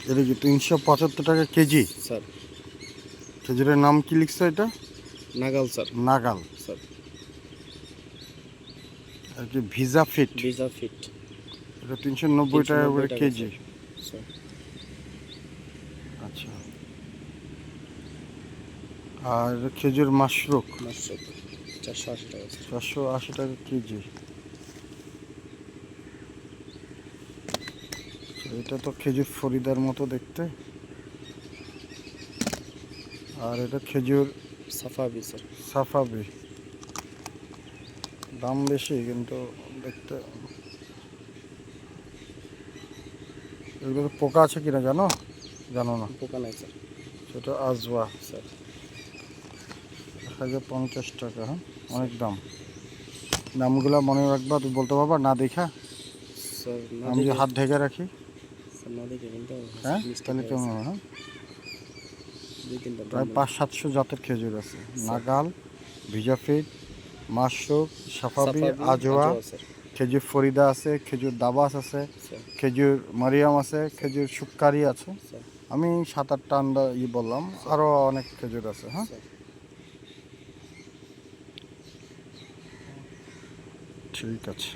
এটা কি 375 টাকা কেজি? স্যার খেজুরের নাম কি লিখছে এটা? নাগাল স্যার। নাগাল। স্যার আর কি ভিজা ফিট? ভিজা ফিট এটা 390 টাকা করে কেজি। স্যার আচ্ছা। আর খেজুর মাশরুক? মাশরুক 480 টাকা স্যার। 480 টাকা কেজি। এটা তো খেজুর ফরিদার মতো দেখতে। আর এটা খেজুর সাফাবি স্যার। সাফাবি। দাম বেশি কিন্তু দেখতে। এগুলো পোকা আছে কিনা জানো? জানো না? পোকা নাই স্যার। সেটা আজওয়া স্যার 1050 টাকা। হ্যাঁ, অনেক দাম। দামগুলো মনে রাখবা, তুমি বলতে পারবা না দেখা? স্যার না আমি যে দেখে হাত ঢেকে রাখি। স্যার না দেখে কিন্তু হ্যাঁ, মিস্টেক তাহলে হয়ে কেমন গেছে। হবে? হ্যাঁ, 2-3টা প্রায় 500-700 জাতের খেজুর আছে। নাগাল, ভিজাফিট, মাশরুক, সাফাবি, আজওয়া, স্যার। খেজুর ফরিদা আছে, খেজুর দাবাস আছে, স্যার খেজুর মারিয়াম আছে, খেজুর সুক্কারি আছে। স্যার আমি 7-8টা আন্ডা বললাম, আরও অনেক খেজুর আছে। হ্যাঁ, স্যার ঠিক আছে।